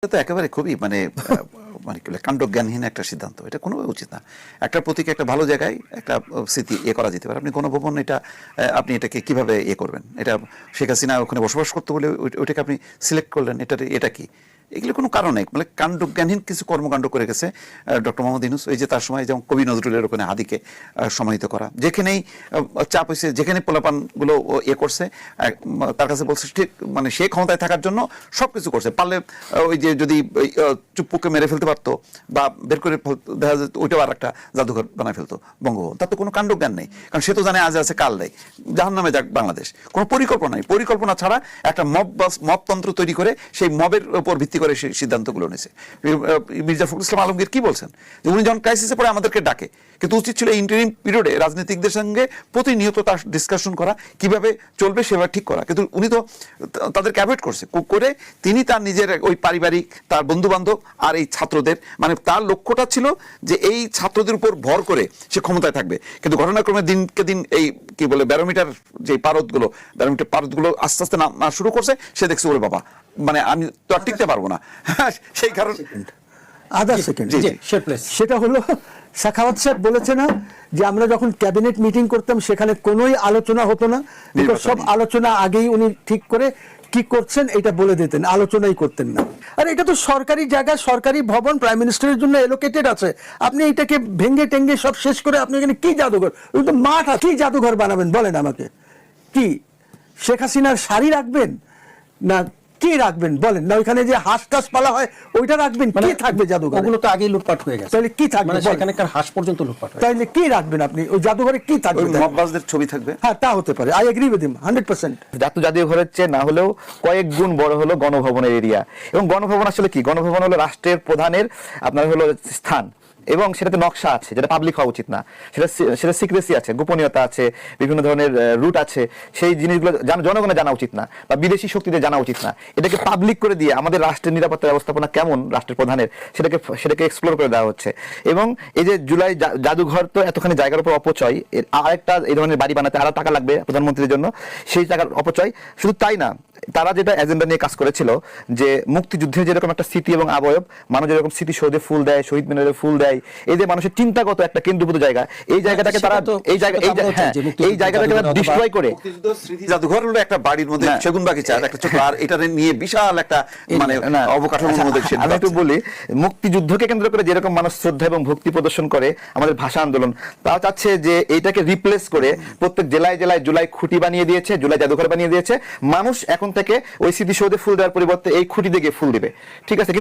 তো একেবারে খুবই মানে মানে কি বলে কাণ্ডজ্ঞানহীন একটা সিদ্ধান্ত, এটা কোনোভাবে উচিত না। একটা প্রতীক একটা ভালো জায়গায় একটা স্মৃতি করা যেতে পারে। আপনি গণভবন এটা আপনি এটাকে কিভাবে করবেন? এটা শেখ হাসিনা ওখানে বসবাস করতে বলে ওইটাকে আপনি সিলেক্ট করলেন, এটা কি? এগুলো কোনো কারণ নেই, মানে কাণ্ডজ্ঞানহীন কিছু কর্মকাণ্ড করে গেছে ডক্টর মোহাম্মদ ইউনূস। এই যে তার সময় যেমন কবি নজরুলের ওখানে হাদিকে সম্মানিত করা, যেখানেই চাপ হয়েছে, যেখানে পোলাপানগুলো করছে, তার কাছে বলছে ঠিক মানে সে ক্ষমতায় থাকার জন্য সব কিছু করছে। পারলে ওই যে যদি চুপ্পুকে মেরে ফেলতে পারতো বা বের করে দেখা যেত, ওইটাও আর একটা জাদুঘর বানায় ফেলতো বঙ্গভবন। তার তো কোনো কাণ্ডজ্ঞান নেই, কারণ সে তো জানে আজ আছে কাল নেই, জাহান্নামে যাক বাংলাদেশ। কোনো পরিকল্পনা নেই, পরিকল্পনা ছাড়া একটা মবতন্ত্র তৈরি করে সেই মবের উপর ভিত্তি করে সেই সিদ্ধান্তগুলো নিয়েছে। মির্জা ফখরুল ইসলাম আলমগীর কি বলছেন যে উনি যখন ক্রাইসিসে পড়ে আমাদেরকে ডাকে, কিন্তু উচিত ছিল ইন্টারিম পিরিয়ডে রাজনীতিকদের সঙ্গে প্রতিনিয়ত তার ডিসকাশন করা, কিভাবে চলবে সেভাবে ঠিক করা। কিন্তু উনি তো তাদেরকে অ্যাভয়েড করছে করে তিনি তার নিজের ওই পারিবারিক, তার বন্ধু বান্ধব আর এই ছাত্রদের, মানে তার লক্ষ্যটা ছিল যে এই ছাত্রদের উপর ভর করে সে ক্ষমতায় থাকবে। কিন্তু ঘটনাক্রমে দিনকে দিন এই কি বলে ব্যারোমিটার যে পারদগুলো আস্তে আস্তে না শুরু করছে, সে দেখছে ওরে বাবা মানে আমি তো আর টিকতে পারবো না। সেই কারণ আধা সেকেন্ড সেটা হলো সাখাওয়াত সাহেব বলেছে না যে আমরা যখন ক্যাবিনেট মিটিং করতাম সেখানে কোনোই আলোচনা হতো না, সব আলোচনা আগেই উনি ঠিক করে কি করছেন এটা বলে দিতেন, আলোচনাই করতেন না। আর এটা তো সরকারি জায়গা, সরকারি ভবন, প্রাইম মিনিস্টারের জন্য এলোকেটেড আছে। আপনি এটাকে ভেঙ্গে টেঙ্গে সব শেষ করে আপনি এখানে কি জাদুঘর, মাঠ কি জাদুঘর বানাবেন বলেন আমাকে? কি শেখ হাসিনার শাড়ি রাখবেন না কি রাখবেন বলেন? না ওইখানে যে হাঁস টাস পালা হয় ওইটা রাখবেন? কি থাকবে জাদুঘর? ওগুলো তো আগেই লুটপাট হয়ে গেছে। তাহলে কি থাকবে? সেখানকার হাঁস পর্যন্ত লুটপাট। তাহলে কি রাখবেন আপনি ওই জাদুঘরে? কি থাকবে? মববাজদের ছবি থাকবে। হ্যাঁ, তা হতে পারে, আই এগ্রি উইথ হিম 100%। জাদুঘরের চেয়ে না হলেও কয়েক গুণ বড় হলো গণভবনের এরিয়া। এবং গণভবন আসলে কি? গণভবন হলো রাষ্ট্রের প্রধানের আপনার হলো স্থান, এবং সেটাতে নকশা আছে যেটা পাবলিক হওয়া উচিত না, সেটা সিক্রেসি আছে, গোপনীয়তা আছে, বিভিন্ন ধরনের রুট আছে। সেই জিনিসগুলো জনগণের জানা উচিত না, বা বিদেশি শক্তিদের জানা উচিত না। এটাকে পাবলিক করে দিয়ে আমাদের রাষ্ট্রের নিরাপত্তা ব্যবস্থাপনা কেমন রাষ্ট্রের প্রধানের সেটাকে এক্সপ্লোর করে দেওয়া হচ্ছে। এবং এই যে জুলাই জাদুঘর তো এতখানি জায়গার উপর অপচয়, আরেকটা এই ধরনের বাড়ি বানাতে আরো টাকা লাগবে প্রধানমন্ত্রীর জন্য, সেই টাকার অপচয়। শুধু তাই না, তারা যেটা এজেন্ডা নিয়ে কাজ করেছিল যে মুক্তিযুদ্ধের যেরকম একটা স্মৃতি এবং আবয়ব, মানুষ যেরকম স্মৃতিসৌধে ফুল দেয়, শহীদ মিনারে ফুল দেয়, এই যে মানুষের চিন্তাগত একটা কেন্দ্রীভূত জায়গা, এই জায়গাটাকে তারা এই জায়গাটাকে ডিস্ট্রয় করে স্মৃতি জাদুঘর হলো একটা বাড়ির মধ্যে সেগুন বাগিচা একটা ছোট, আর এটা নিয়ে বিশাল একটা মানে অবকাঠামোর মধ্যে। আমি একটু বলি, মুক্তিযুদ্ধকে কেন্দ্র করে যেরকম মানুষ শ্রদ্ধা এবং ভক্তি প্রদর্শন করে, আমাদের ভাষা আন্দোলন, তারা চাচ্ছে যে এইটাকে রিপ্লেস করে প্রত্যেক জেলায় জেলায় জুলাই খুঁটি বানিয়ে দিয়েছে, জুলাই জাদুঘর বানিয়ে দিয়েছে। মানুষ এখন থেকে ওই স্মৃতিসৌধে ফুল দেওয়ার পরিবর্তে এই খুঁটি দিয়ে ফুল দিবে, ঠিক আছে?